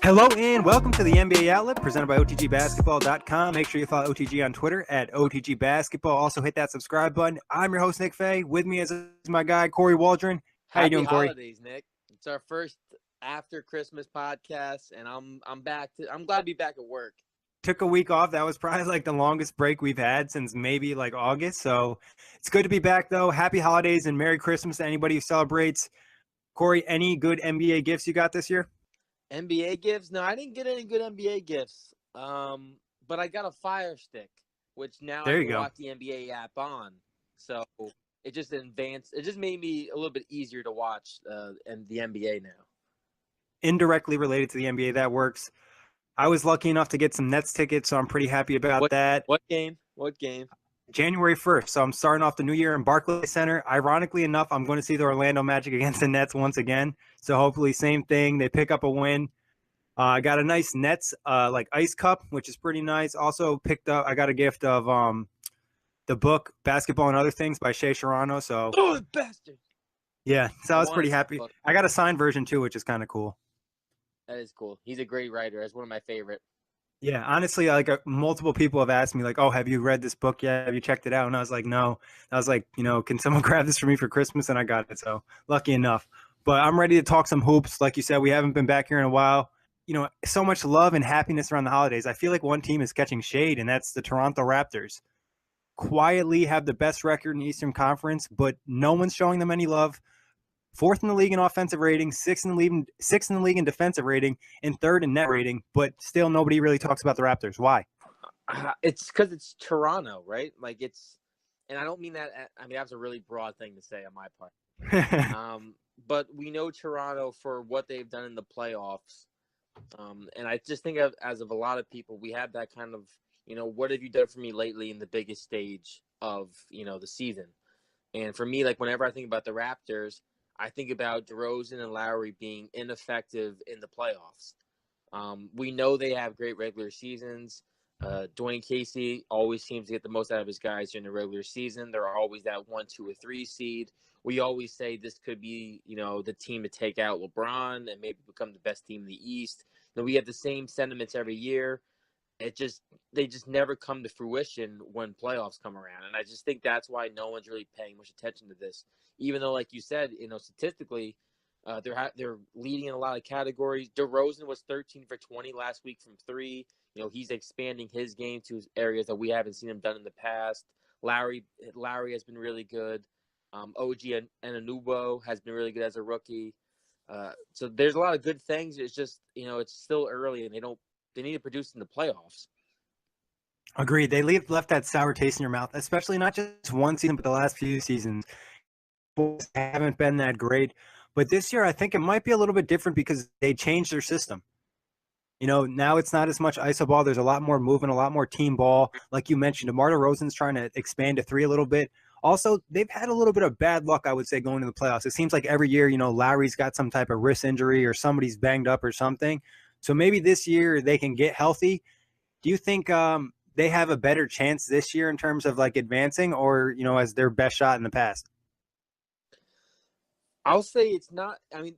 Hello and welcome to the NBA Outlet presented by OTGBasketball.com. Make sure you follow OTG on Twitter at OTGBasketball. Also hit that subscribe button. I'm your host, Nick Fay. With me is my guy, Kory Waldron. How you doing, Kory? Happy holidays, Nick. It's our first after Christmas podcast, and I'm back. I'm glad to be back at work. Took a week off. That was probably like the longest break we've had since maybe like August. So it's good to be back, though. Happy holidays and Merry Christmas to anybody who celebrates. Kory, any good NBA gifts you got this year? NBA gifts? No, I didn't get any good NBA gifts. But I got a Fire Stick, which now I can watch the NBA app on. So it just advanced. It just made me a little bit easier to watch and the NBA now. Indirectly related to the NBA, that works. I was lucky enough to get some Nets tickets, so I'm pretty happy about that. What game? January 1st. So I'm starting off the new year in Barclays Center. Ironically enough, I'm going to see the Orlando Magic against the Nets once again. So hopefully same thing. They pick up a win. I got a nice Nets like ice cup, which is pretty nice. Also picked up, I got a gift of the book Basketball and Other Things by Shea Serrano. So bastard. Yeah, so I was pretty happy. I got a signed version too, which is kind of cool. That is cool. He's a great writer. That's one of my favorite. Yeah, honestly, like multiple people have asked me, like, "Oh, have you read this book yet? Have you checked it out?" And I was like, "No." I was like, can someone grab this for me for Christmas? And I got it. So lucky enough. But I'm ready to talk some hoops. Like you said, we haven't been back here in a while. So much love and happiness around the holidays. I feel like one team is catching shade, and that's the Toronto Raptors. Quietly have the best record in the Eastern Conference, but no one's showing them any love. 4th in the league in offensive rating, 6th in the league in defensive rating, and 3rd in net rating. But still, nobody really talks about the Raptors. Why? It's because it's Toronto, right? Like and I don't mean that. I mean that's a really broad thing to say on my part. But we know Toronto for what they've done in the playoffs, and I just think as of a lot of people, we have that kind of what have you done for me lately in the biggest stage of the season, and for me, like whenever I think about the Raptors, I think about DeRozan and Lowry being ineffective in the playoffs. We know they have great regular seasons. Dwayne Casey always seems to get the most out of his guys during the regular season. They're always that 1, 2, or 3 seed. We always say this could be, the team to take out LeBron and maybe become the best team in the East. We have the same sentiments every year. They just never come to fruition when playoffs come around. And I just think that's why no one's really paying much attention to this. Even though, like you said, statistically, they're leading in a lot of categories. DeRozan was 13 for 20 last week from 3. He's expanding his game to areas that we haven't seen him done in the past. Lowry has been really good. OG Anunoby has been really good as a rookie. So there's a lot of good things. It's just, it's still early and they need to produce in the playoffs. Agreed. They left that sour taste in your mouth, especially not just one season, but the last few seasons. Haven't been that great. But this year, I think it might be a little bit different because they changed their system. Now it's not as much iso ball. There's a lot more movement, a lot more team ball. Like you mentioned, DeMar DeRozan's trying to expand to 3 a little bit. Also, they've had a little bit of bad luck, I would say, going to the playoffs. It seems like every year, Lowry's got some type of wrist injury or somebody's banged up or something. So maybe this year they can get healthy. Do you think they have a better chance this year in terms of like advancing or, as their best shot in the past? I'll say it's not. I mean,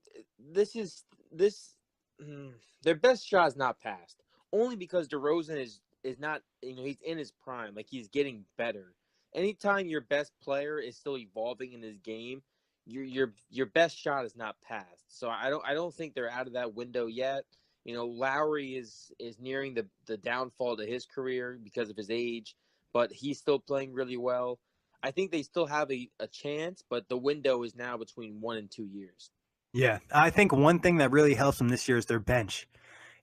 their best shot is not passed only because DeRozan is not, he's in his prime. Like he's getting better. Anytime your best player is still evolving in his game, your best shot is not passed. So I don't think they're out of that window yet. Lowry is nearing the downfall to his career because of his age, but he's still playing really well. I think they still have a chance, but the window is now between 1 and 2 years. Yeah, I think one thing that really helps them this year is their bench.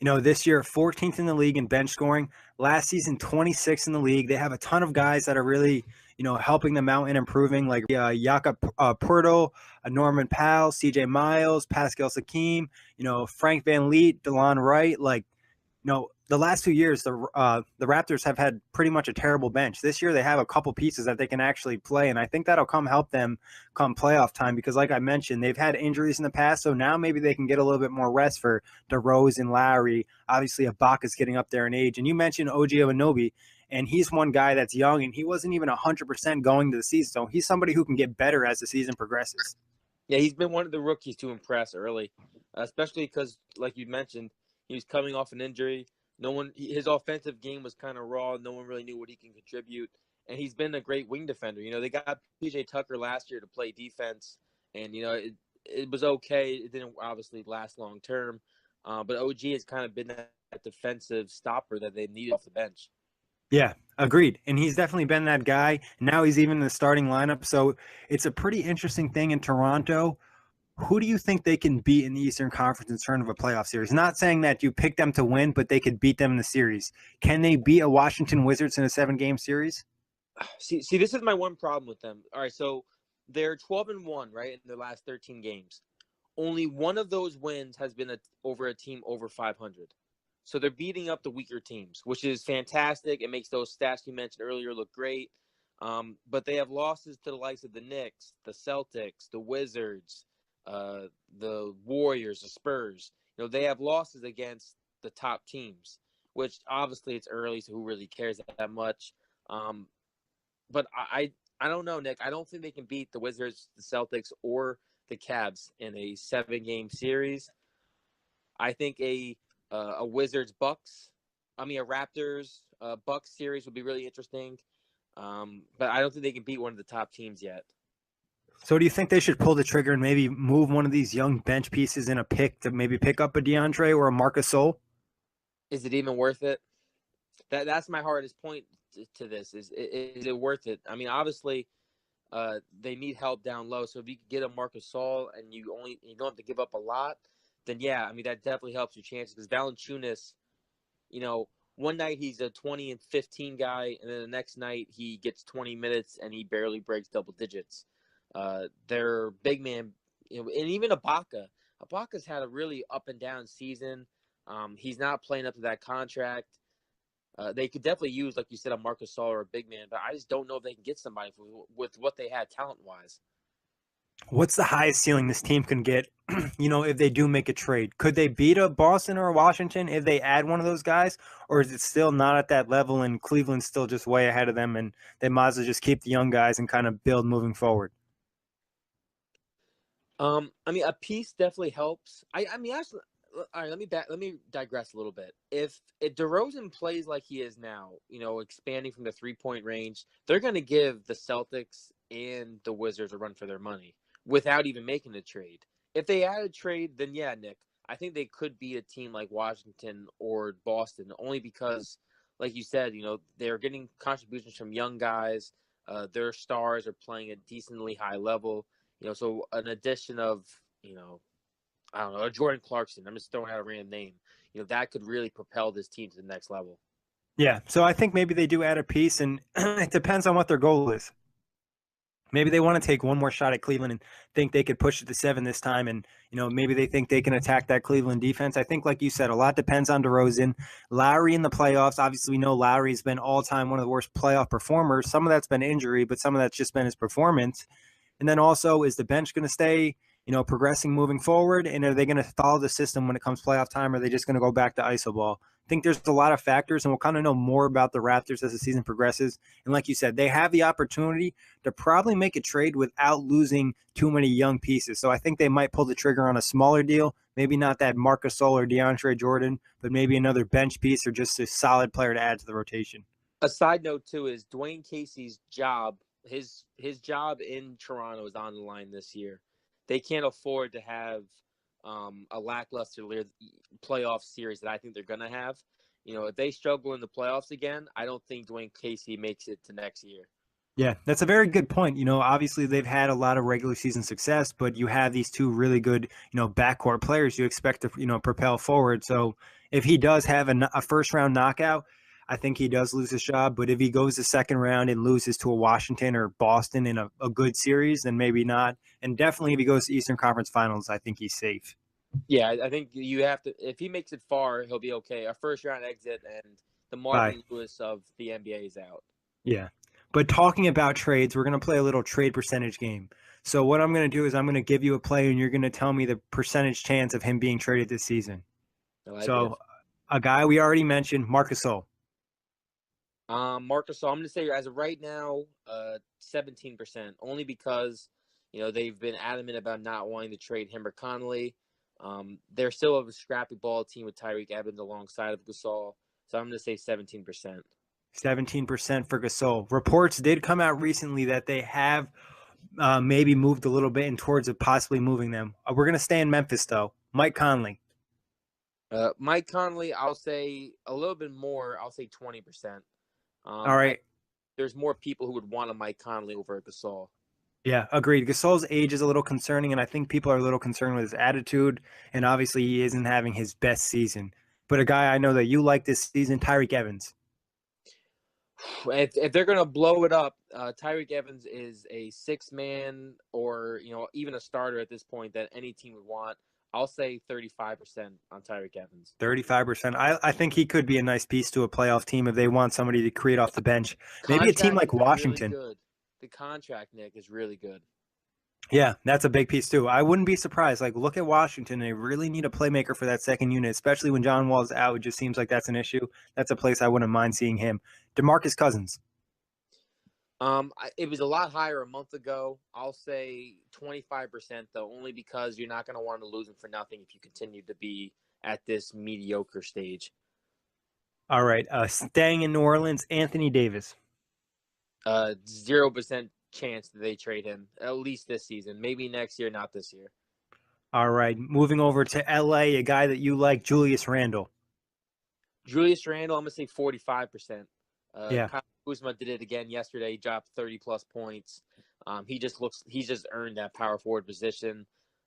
This year, 14th in the league in bench scoring. Last season, 26th in the league. They have a ton of guys that are really, helping them out and improving, like Jakob Poeltl, Norman Powell, CJ Miles, Pascal Siakam, Frank Van Leet, DeLon Wright. Like, the last 2 years, the Raptors have had pretty much a terrible bench. This year, they have a couple pieces that they can actually play, and I think that'll help them come playoff time because, like I mentioned, they've had injuries in the past, so now maybe they can get a little bit more rest for DeRozan, Lowry. Obviously, Ibaka's getting up there in age, and you mentioned OG Anunoby, and he's one guy that's young, and he wasn't even 100% going to the season, so he's somebody who can get better as the season progresses. Yeah, he's been one of the rookies to impress early, especially because, like you mentioned, He was coming off an injury. His offensive game was kind of raw. No one really knew what he can contribute. And he's been a great wing defender. They got PJ Tucker last year to play defense, and it was okay. It didn't obviously last long term, but OG has kind of been that defensive stopper that they need off the bench. Yeah, agreed. And he's definitely been that guy. Now he's even in the starting lineup. So it's a pretty interesting thing in Toronto. Who do you think they can beat in the Eastern Conference in terms of a playoff series? Not saying that you pick them to win, but they could beat them in the series. Can they beat a Washington Wizards in a 7-game series? See, this is my one problem with them. All right, so they're 12-1, right, in their last 13 games. Only one of those wins has been over a team over 500. So they're beating up the weaker teams, which is fantastic. It makes those stats you mentioned earlier look great. But they have losses to the likes of the Knicks, the Celtics, the Wizards, the Warriors, the Spurs. They have losses against the top teams, which obviously it's early, so who really cares that much? But I don't know, Nick. I don't think they can beat the Wizards, the Celtics, or the Cavs in a 7-game series. I think a Raptors Bucks series would be really interesting. But I don't think they can beat one of the top teams yet. So do you think they should pull the trigger and maybe move one of these young bench pieces in a pick to maybe pick up a DeAndre or a Marc Gasol? Is it even worth it? That's my hardest point to this. Is it worth it? I mean, obviously, they need help down low. So if you could get a Marc Gasol and you don't have to give up a lot, then yeah, I mean that definitely helps your chances. Because Valanciunas, one night he's a 20 and 15 guy, and then the next night he gets 20 minutes and he barely breaks double digits. Their big man, and even Ibaka. Ibaka's had a really up and down season. He's not playing up to that contract. They could definitely use, like you said, a Marc Gasol or a big man, but I just don't know if they can get somebody with what they had talent-wise. What's the highest ceiling this team can get, if they do make a trade? Could they beat a Boston or a Washington if they add one of those guys? Or is it still not at that level and Cleveland's still just way ahead of them and they might as well just keep the young guys and kind of build moving forward? I mean, a piece definitely helps. I mean, actually, all right, let me digress a little bit. If DeRozan plays like he is now, expanding from the 3-point range, they're going to give the Celtics and the Wizards a run for their money without even making a trade. If they add a trade, then yeah, Nick, I think they could be a team like Washington or Boston, only because, like you said, they're getting contributions from young guys. Their stars are playing at decently high level. So an addition of, I don't know, a Jordan Clarkson, I'm just throwing out a random name, that could really propel this team to the next level. Yeah, so I think maybe they do add a piece, and it depends on what their goal is. Maybe they want to take one more shot at Cleveland and think they could push it to 7 this time, and maybe they think they can attack that Cleveland defense. I think, like you said, a lot depends on DeRozan. Lowry in the playoffs, obviously we know Lowry's been all-time one of the worst playoff performers. Some of that's been injury, but some of that's just been his performance. And then also, is the bench going to stay, progressing moving forward? And are they going to follow the system when it comes playoff time? Or are they just going to go back to iso ball? I think there's a lot of factors, and we'll kind of know more about the Raptors as the season progresses. And like you said, they have the opportunity to probably make a trade without losing too many young pieces. So I think they might pull the trigger on a smaller deal, maybe not that Marc Gasol or DeAndre Jordan, but maybe another bench piece or just a solid player to add to the rotation. A side note, too, is Dwayne Casey's job. His job in Toronto is on the line this year. They can't afford to have a lackluster playoff series that I think they're going to have. If they struggle in the playoffs again, I don't think Dwayne Casey makes it to next year. Yeah, that's a very good point. Obviously they've had a lot of regular season success, but you have these two really good, backcourt players you expect to, propel forward. So if he does have a first round knockout, I think he does lose his job. But if he goes the second round and loses to a Washington or Boston in a good series, then maybe not. And definitely if he goes to Eastern Conference Finals, I think he's safe. Yeah, I think you have to. If he makes it far, he'll be okay. A first round exit, and the Marvin Lewis of the NBA is out. Yeah. But talking about trades, we're going to play a little trade percentage game. So what I'm going to do is I'm going to give you a player, and you're going to tell me the percentage chance of him being traded this season. A guy we already mentioned, Marc Gasol. Marc Gasol, I'm going to say as of right now, 17%, only because, they've been adamant about not wanting to trade him or Conley. They're still a scrappy ball team with Tyreke Evans alongside of Gasol. So I'm going to say 17%. 17% for Gasol. Reports did come out recently that they have maybe moved a little bit in towards of possibly moving them. We're going to stay in Memphis, though. Mike Conley. Mike Conley, I'll say a little bit more. I'll say 20%. All right. There's more people who would want a Mike Conley over a Gasol. Yeah, agreed. Gasol's age is a little concerning, and I think people are a little concerned with his attitude, and obviously he isn't having his best season. But a guy I know that you like this season, Tyreke Evans. If they're going to blow it up, Tyreke Evans is a six-man or, even a starter at this point that any team would want. I'll say 35% on Tyreke Evans. 35%. I think he could be a nice piece to a playoff team if they want somebody to create off the bench. Maybe a team like Washington. Really good. The contract, Nick, is really good. Yeah, that's a big piece too. I wouldn't be surprised. Like, look at Washington. They really need a playmaker for that second unit, especially when John Wall's out. It just seems like that's an issue. That's a place I wouldn't mind seeing him. DeMarcus Cousins. It was a lot higher a month ago. I'll say 25%, though, only because you're not going to want to lose him for nothing if you continue to be at this mediocre stage. All right. Staying in New Orleans, Anthony Davis. 0% chance that they trade him, at least this season. Maybe next year, not this year. All right. Moving over to LA, a guy that you like, Julius Randle. Julius Randle, I'm going to say 45%. Yeah. Kyle Kuzma did it again yesterday. He dropped 30-plus points. He's just earned that power forward position.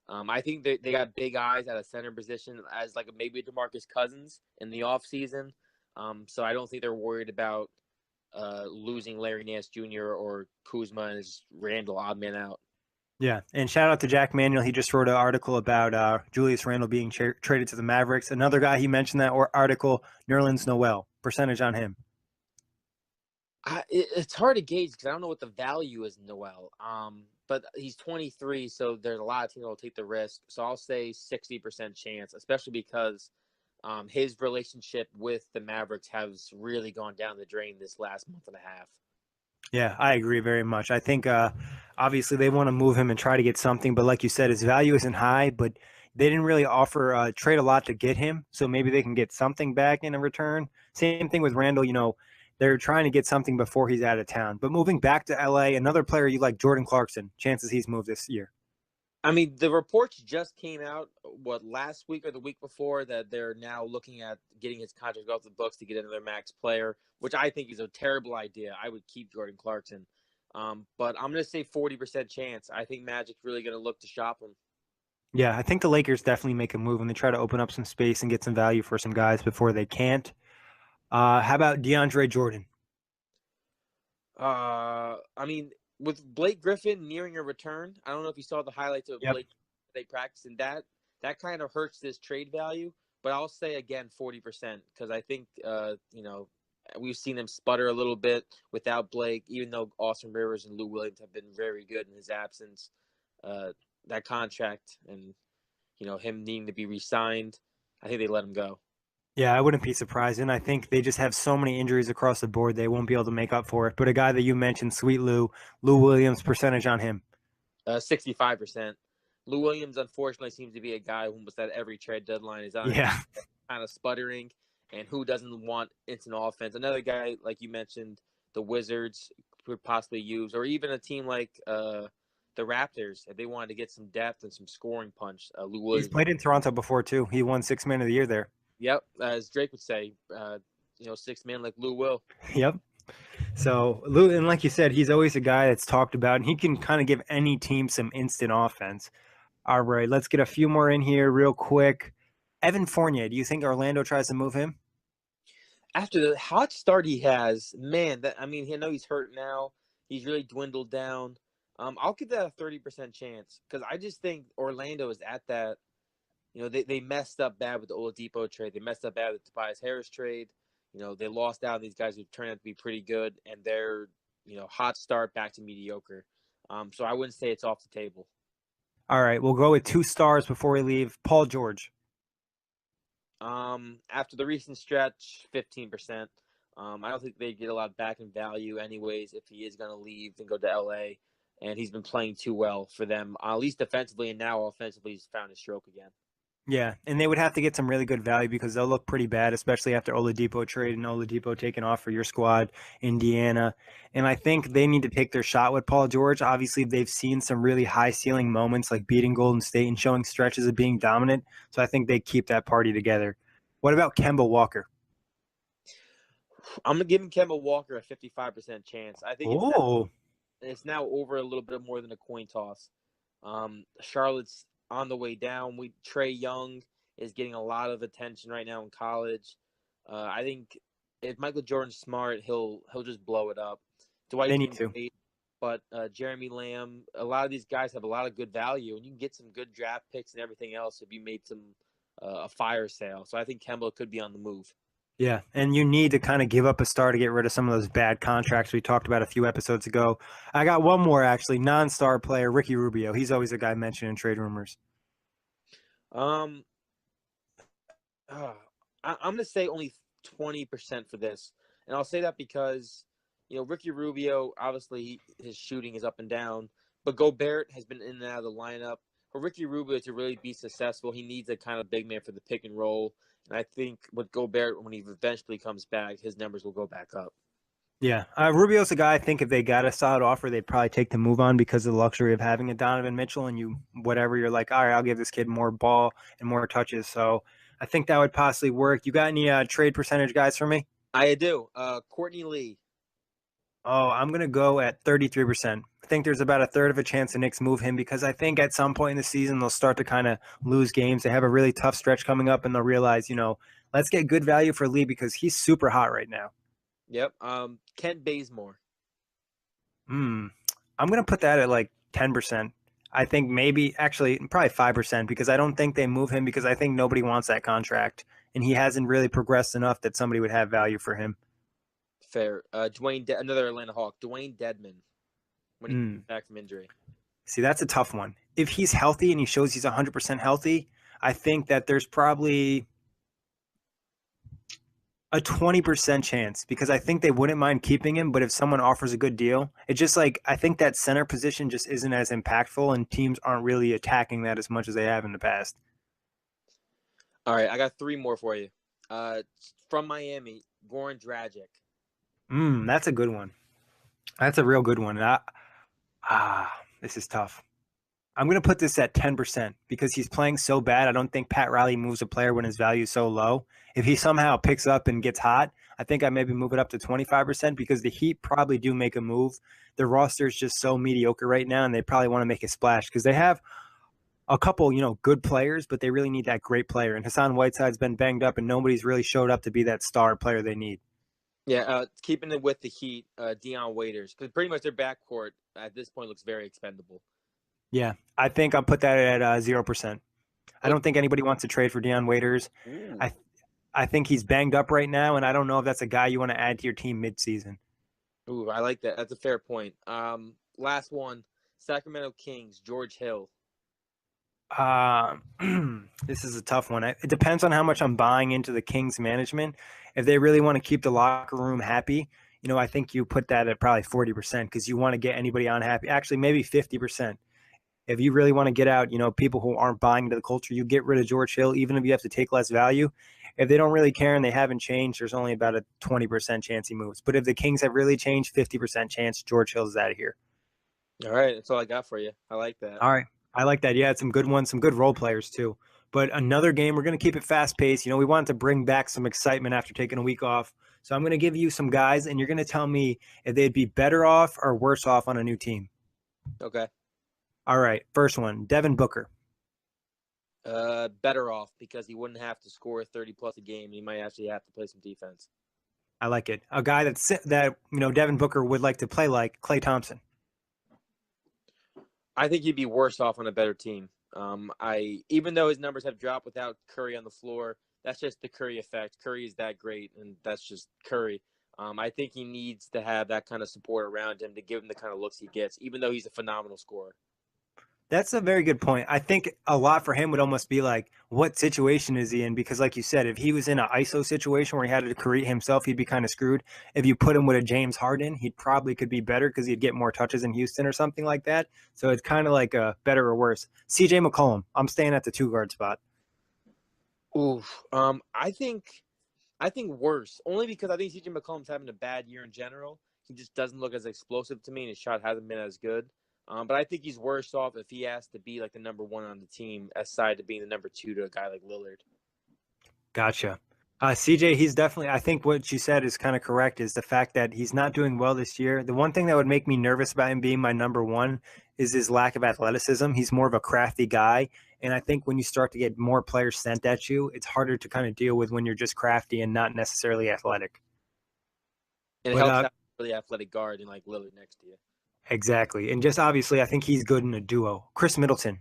I think they got big eyes at a center position as like maybe DeMarcus Cousins in the offseason. So I don't think they're worried about losing Larry Nance Jr. or Kuzma and his Randle odd man out. Yeah, and shout out to Jack Manuel. He just wrote an article about Julius Randle being traded to the Mavericks. Another guy he mentioned that article, Nerlens Noel. Percentage on him. It's hard to gauge because I don't know what the value is in Noel. But he's 23, so there's a lot of teams that will take the risk. So I'll say 60% chance, especially because his relationship with the Mavericks has really gone down the drain this last month and a half. Yeah, I agree very much. I think obviously they want to move him and try to get something, but like you said, his value isn't high, but they didn't really offer trade a lot to get him, so maybe they can get something back in return. Same thing with Randle, they're trying to get something before he's out of town. But moving back to LA, another player you like, Jordan Clarkson, chances he's moved this year. I mean, the reports just came out, last week or the week before, that they're now looking at getting his contract off the books to get another max player, which I think is a terrible idea. I would keep Jordan Clarkson. But I'm going to say 40% chance. I think Magic's really going to look to shop him. Yeah, I think the Lakers definitely make a move when they try to open up some space and get some value for some guys before they can't. How about DeAndre Jordan? I mean, with Blake Griffin nearing a return, I don't know if you saw the highlights of Blake they practiced, and that kind of hurts this trade value. But I'll say again 40% because I think we've seen him sputter a little bit without Blake, even though Austin Rivers and Lou Williams have been very good in his absence. That contract and him needing to be re-signed, I think they let him go. Yeah, I wouldn't be surprised. And I think they just have so many injuries across the board, they won't be able to make up for it. But a guy that you mentioned, Sweet Lou Williams, percentage on him? 65%. Lou Williams, unfortunately, seems to be a guy who almost at every trade deadline is on kind of sputtering. And who doesn't want instant offense? Another guy, like you mentioned, the Wizards could possibly use, or even a team like the Raptors, if they wanted to get some depth and some scoring punch. Lou Williams. He's played in Toronto before, too. He won Sixth Man of the Year there. Yep, as Drake would say, six man like Lou will. Yep. So Lou, and like you said, he's always a guy that's talked about, and he can kind of give any team some instant offense. All right, let's get a few more in here real quick. Evan Fournier, do you think Orlando tries to move him? After the hot start he has, man, I know he's hurt now. He's really dwindled down. I'll give that a 30% chance because I just think Orlando is at that. They messed up bad with the Oladipo trade. They messed up bad with the Tobias Harris trade. They lost out on these guys who turned out to be pretty good, and they're, hot start back to mediocre. So I wouldn't say it's off the table. All right, we'll go with 2 stars before we leave. Paul George. After the recent stretch, 15%. I don't think they get a lot back in value anyways if he is going to leave and go to LA. And he's been playing too well for them, at least defensively, and now offensively he's found his stroke again. Yeah, and they would have to get some really good value because they'll look pretty bad, especially after Oladipo trade and Oladipo taking off for your squad, Indiana. And I think they need to take their shot with Paul George. Obviously, they've seen some really high ceiling moments like beating Golden State and showing stretches of being dominant. So I think they keep that party together. What about Kemba Walker? I'm gonna give Kemba Walker a 55% chance. I think Oh, it's now over a little bit more than a coin toss. Charlotte's on the way down. Trey Young is getting a lot of attention right now in college. I think if Michael Jordan's smart, he'll just blow it up. they Dwight's need been to. great, but Jeremy Lamb, a lot of these guys have a lot of good value, and you can get some good draft picks and everything else if you made some a fire sale. So I think Kemba could be on the move. Yeah, and you need to kind of give up a star to get rid of some of those bad contracts we talked about a few episodes ago. I got one more actually, non-star player Ricky Rubio. He's always a guy mentioned in trade rumors. Um, I'm going to say only 20% for this. And I'll say that because, Ricky Rubio, obviously his shooting is up and down, but Gobert has been in and out of the lineup. For Ricky Rubio to really be successful, he needs a kind of big man for the pick and roll. And I think with Gobert, when he eventually comes back, his numbers will go back up. Yeah, Rubio's a guy I think if they got a solid offer, they'd probably take the move on because of the luxury of having a Donovan Mitchell and you're like, all right, I'll give this kid more ball and more touches. So I think that would possibly work. You got any trade percentage guys for me? I do. Courtney Lee. Oh, I'm going to go at 33%. I think there's about a third of a chance the Knicks move him because I think at some point in the season they'll start to kind of lose games. They have a really tough stretch coming up and they'll realize, let's get good value for Lee because he's super hot right now. Yep. Kent Bazemore. I'm going to put that at like 10%. I think probably 5% because I don't think they move him because I think nobody wants that contract and he hasn't really progressed enough that somebody would have value for him. Fair. Another Atlanta Hawk, Dwayne Dedman, when he comes back from injury. See, that's a tough one. If he's healthy and he shows he's 100% healthy, I think that there's probably a 20% chance because I think they wouldn't mind keeping him. But if someone offers a good deal, it's just like I think that center position just isn't as impactful and teams aren't really attacking that as much as they have in the past. All right, I got three more for you. From Miami, Goran Dragic. That's a good one. That's a real good one. This is tough. I'm going to put this at 10% because he's playing so bad. I don't think Pat Riley moves a player when his value is so low. If he somehow picks up and gets hot, I think I maybe move it up to 25% because the Heat probably do make a move. Their roster is just so mediocre right now, and they probably want to make a splash because they have a couple, good players, but they really need that great player. And Hassan Whiteside's been banged up, and nobody's really showed up to be that star player they need. Yeah, keeping it with the Heat, Dion Waiters, because pretty much their backcourt at this point looks very expendable. Yeah, I think I'll put that at 0%. I don't think anybody wants to trade for Dion Waiters. I think he's banged up right now, and I don't know if that's a guy you want to add to your team midseason. Ooh, I like that. That's a fair point. Last one, Sacramento Kings, George Hill. This is a tough one. It depends on how much I'm buying into the Kings management. If they really want to keep the locker room happy, I think you put that at probably 40% because you want to get anybody on happy. Actually, maybe 50%. If you really want to get out, people who aren't buying into the culture, you get rid of George Hill, even if you have to take less value. If they don't really care and they haven't changed, there's only about a 20% chance he moves. But if the Kings have really changed, 50% chance George Hill is out of here. All right. That's all I got for you. I like that. All right. I like that. Yeah, some good ones, some good role players too. But another game, we're going to keep it fast paced. We wanted to bring back some excitement after taking a week off. So I'm going to give you some guys, and you're going to tell me if they'd be better off or worse off on a new team. Okay. All right. First one, Devin Booker. Better off because he wouldn't have to score 30 plus a game. He might actually have to play some defense. I like it. A guy that Devin Booker would like to play like Klay Thompson. I think he'd be worse off on a better team. Even though his numbers have dropped without Curry on the floor, that's just the Curry effect. Curry is that great, and that's just Curry. I think he needs to have that kind of support around him to give him the kind of looks he gets, even though he's a phenomenal scorer. That's a very good point. I think a lot for him would almost be like, what situation is he in? Because like you said, if he was in an ISO situation where he had to create himself, he'd be kind of screwed. If you put him with a James Harden, he probably could be better because he'd get more touches in Houston or something like that. So it's kind of like a better or worse. CJ McCollum, I'm staying at the 2 guard spot. Oof. I think worse, only because I think CJ McCollum's having a bad year in general. He just doesn't look as explosive to me, and his shot hasn't been as good. But I think he's worse off if he has to be like the number one on the team, aside to being the number two to a guy like Lillard. Gotcha. CJ, he's definitely, I think what you said is kind of correct, is the fact that he's not doing well this year. The one thing that would make me nervous about him being my number one is his lack of athleticism. He's more of a crafty guy. And I think when you start to get more players sent at you, it's harder to kind of deal with when you're just crafty and not necessarily athletic. And it But helps to have a really athletic guard and like Lillard next to you. exactly. And just obviously, I think he's good in a duo. Chris Middleton.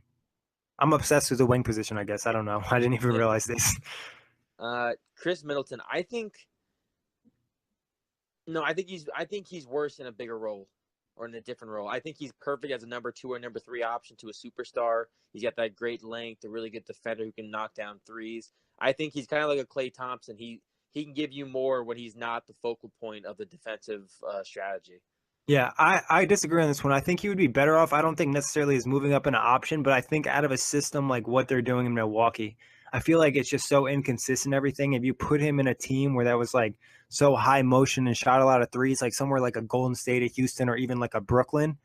I'm obsessed with the wing position, I guess. I don't know. I didn't even realize this. Chris Middleton, I think he's worse in a bigger role or in a different role. I think he's perfect as a number two or number three option to a superstar. He's got that great length, a really good defender who can knock down threes. I think he's kind of like a Klay Thompson. He can give you more when he's not the focal point of the defensive strategy. Yeah, I disagree on this one. I think he would be better off. I don't think necessarily as moving up in an option, but I think out of a system like what they're doing in Milwaukee, I feel like it's just so inconsistent, everything. If you put him in a team where that was like so high motion and shot a lot of threes, like somewhere like a Golden State, a Houston, or even like a Brooklyn,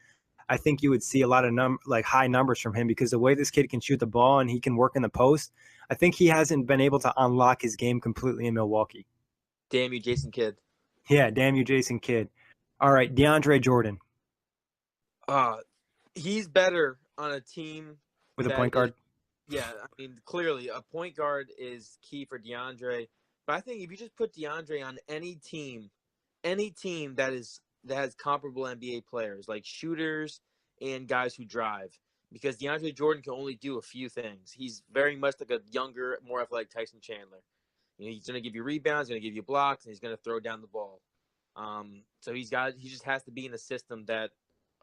I think you would see a lot of like high numbers from him, because the way this kid can shoot the ball and he can work in the post, I think he hasn't been able to unlock his game completely in Milwaukee. Damn you, Jason Kidd. Yeah, damn you, Jason Kidd. All right, DeAndre Jordan. He's better on a team With a point guard. Yeah, I mean, clearly a point guard is key for DeAndre. But I think if you just put DeAndre on any team that has comparable NBA players, like shooters and guys who drive, because DeAndre Jordan can only do a few things. He's very much like a younger, more athletic Tyson Chandler. You know, he's going to give you rebounds, going to give you blocks, and he's going to throw down the ball. So he just has to be in a system that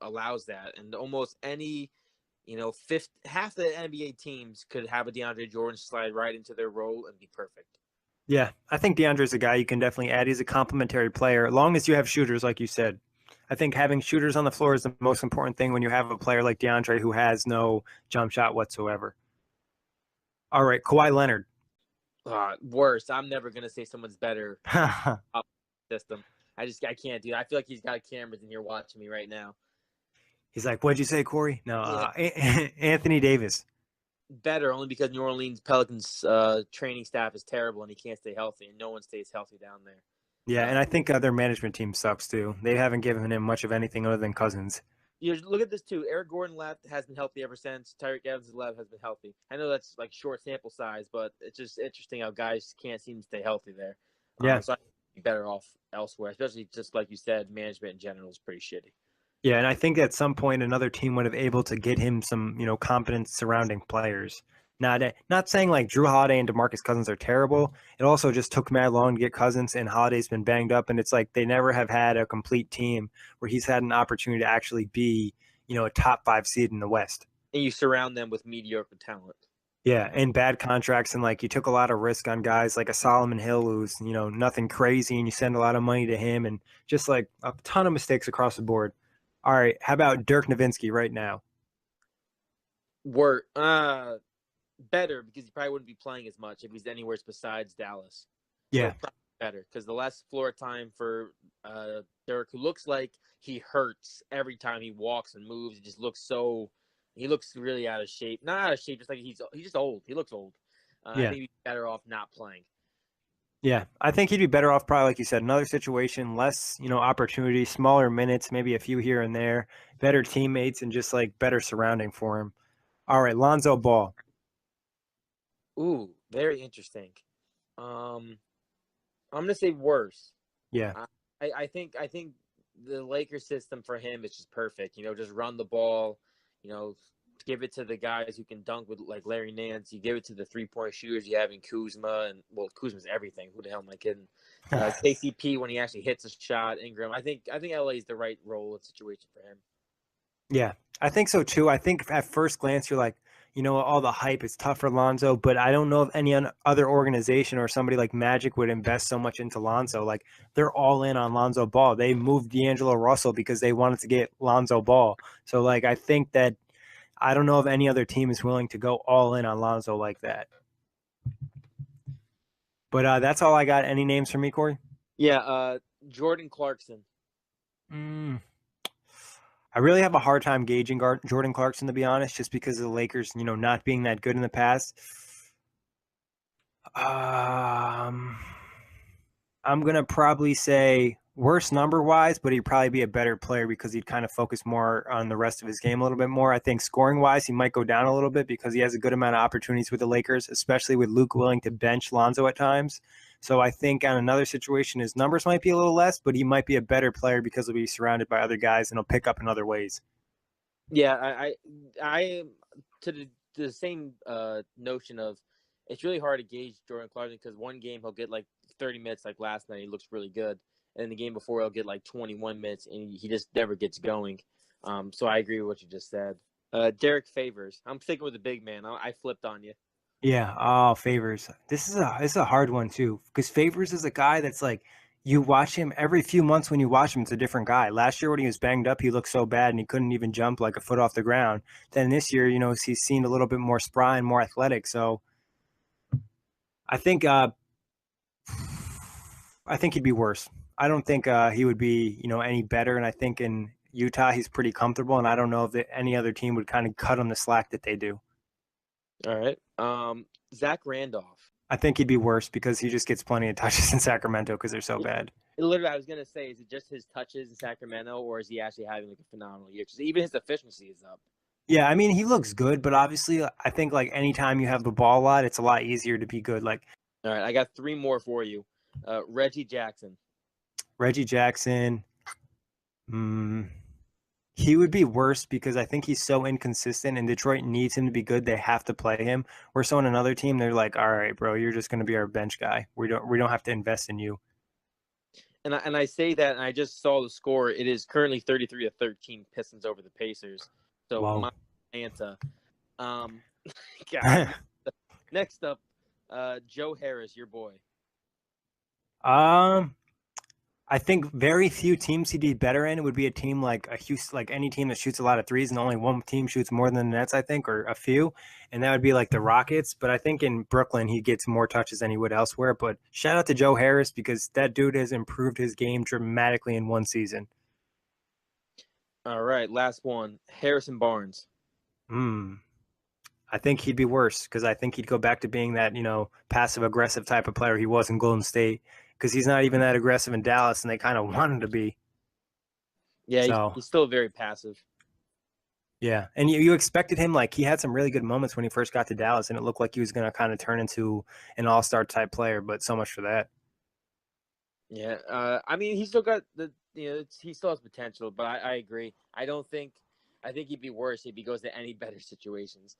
allows that, and almost any, half the NBA teams could have a DeAndre Jordan slide right into their role and be perfect. Yeah, I think DeAndre's a guy you can definitely add. He's a complementary player, as long as you have shooters, like you said. I think having shooters on the floor is the most important thing when you have a player like DeAndre who has no jump shot whatsoever. All right, Kawhi Leonard. Worse. I'm never gonna say someone's better. System. I can't do that. I feel like he's got cameras in here watching me right now. He's like, "What'd you say, Kory?" No, Anthony Davis. Better, only because New Orleans Pelicans training staff is terrible and he can't stay healthy, and no one stays healthy down there. Yeah, and I think their management team sucks too. They haven't given him much of anything other than Cousins. Look at this too. Eric Gordon left, has been healthy ever since. Tyreek Evans left, has been healthy. I know that's like short sample size, but it's just interesting how guys can't seem to stay healthy there. Yeah. So I think he'd be better off elsewhere, especially just like you said, management in general is pretty shitty. Yeah, and I think at some point another team would have able to get him some, competent surrounding players. Not saying like Drew Holiday and DeMarcus Cousins are terrible. It also just took mad long to get Cousins, and Holiday's been banged up, and it's like they never have had a complete team where he's had an opportunity to actually be, a top 5 seed in the West. And you surround them with mediocre talent. Yeah, and bad contracts, and like you took a lot of risk on guys like a Solomon Hill who's, nothing crazy, and you send a lot of money to him, and just like a ton of mistakes across the board. All right, how about Dirk Nowitzki right now? Better, because he probably wouldn't be playing as much if he's anywhere besides Dallas. Yeah. So better, because the less floor time for Dirk, who looks like he hurts every time he walks and moves. He just looks he looks really out of shape. Not out of shape, just like he's just old. He looks old. I think he'd be better off not playing. Yeah, I think he'd be better off probably, like you said, another situation, less, opportunity, smaller minutes, maybe a few here and there, better teammates, and just like better surrounding for him. All right, Lonzo Ball. Ooh, very interesting. I'm gonna say worse. Yeah. I think the Lakers system for him is just perfect. Just run the ball. Give it to the guys who can dunk with like Larry Nance. You give it to the 3-point shooters you have in Kuzma, and Kuzma's everything. Who the hell am I kidding? KCP when he actually hits a shot. Ingram. I think LA is the right role and situation for him. Yeah, I think so too. I think at first glance you're like, all the hype is tough for Lonzo, but I don't know if any other organization or somebody like Magic would invest so much into Lonzo. Like they're all in on Lonzo Ball. They moved D'Angelo Russell because they wanted to get Lonzo Ball. So like I think that I don't know if any other team is willing to go all in on Lonzo like that. But that's all I got. Any names for me, Corey? Yeah, Jordan Clarkson. Mm, I really have a hard time gauging Jordan Clarkson, to be honest, just because of the Lakers, not being that good in the past. Um, I'm gonna probably say worse number wise, but he'd probably be a better player because he'd kind of focus more on the rest of his game a little bit more. I think scoring wise, he might go down a little bit because he has a good amount of opportunities with the Lakers, especially with Luke willing to bench Lonzo at times. So I think on another situation, his numbers might be a little less, but he might be a better player because he'll be surrounded by other guys and he'll pick up in other ways. Yeah, I am to the same notion of it's really hard to gauge Jordan Clarkson because one game he'll get like 30 minutes, like last night, he looks really good, and then the game before he'll get like 21 minutes, and he just never gets going. So I agree with what you just said. Derek Favors, I'm sticking with the big man. I flipped on you. Yeah. Oh, Favors. This is a hard one too because Favors is a guy that's like you watch him every few months. When you watch him, it's a different guy. Last year when he was banged up, he looked so bad and he couldn't even jump like a foot off the ground. Then this year, he's seen a little bit more spry and more athletic. So I think I think he'd be worse. I don't think he would be any better. And I think in Utah he's pretty comfortable. And I don't know if any other team would kind of cut him the slack that they do. All right. Zach Randolph. I think he'd be worse because he just gets plenty of touches in Sacramento because they're so bad. Literally, I was gonna say, is it just his touches in Sacramento, or is he actually having like a phenomenal year? Because even his efficiency is up. Yeah, I mean he looks good, but obviously I think like anytime you have the ball a lot, it's a lot easier to be good. Like All right, I got three more for you. Reggie Jackson. Reggie Jackson, he would be worse because I think he's so inconsistent and Detroit needs him to be good. They have to play him. Where so on another team, they're like, all right, bro, you're just going to be our bench guy. We don't have to invest in you. And I say that, and I just saw the score. It is currently 33-13 Pistons over the Pacers. So Wow. my Atlanta. God. Next up, Joe Harris, your boy. I think very few teams he'd be better in would be a team like a Houston, like any team that shoots a lot of threes, and only one team shoots more than the Nets, I think, or a few, and that would be like the Rockets. But I think in Brooklyn he gets more touches than he would elsewhere. But shout out to Joe Harris because that dude has improved his game dramatically in one season. All right, last one, Harrison Barnes. I think he'd be worse because I think he'd go back to being that passive aggressive type of player he was in Golden State. Because he's not even that aggressive in Dallas, and they kind of want him to be. Yeah, so, he's still very passive. Yeah, and you expected him, like, he had some really good moments when he first got to Dallas, and it looked like he was going to kind of turn into an all-star type player, but so much for that. Yeah, I mean, he still got he still has potential, but I agree. I think he'd be worse if he goes to any better situations.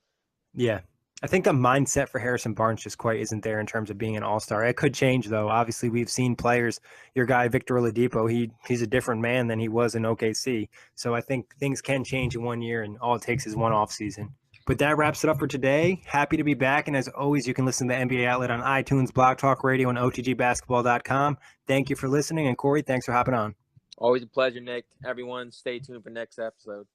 Yeah. I think the mindset for Harrison Barnes just quite isn't there in terms of being an all-star. It could change, though. Obviously, we've seen players, your guy Victor Oladipo, he's a different man than he was in OKC. So I think things can change in 1 year, and all it takes is one off season. But that wraps it up for today. Happy to be back, and as always, you can listen to the NBA Outlet on iTunes, Blog Talk Radio, and OTGBasketball.com. Thank you for listening, and Corey, thanks for hopping on. Always a pleasure, Nick. Everyone, stay tuned for next episode.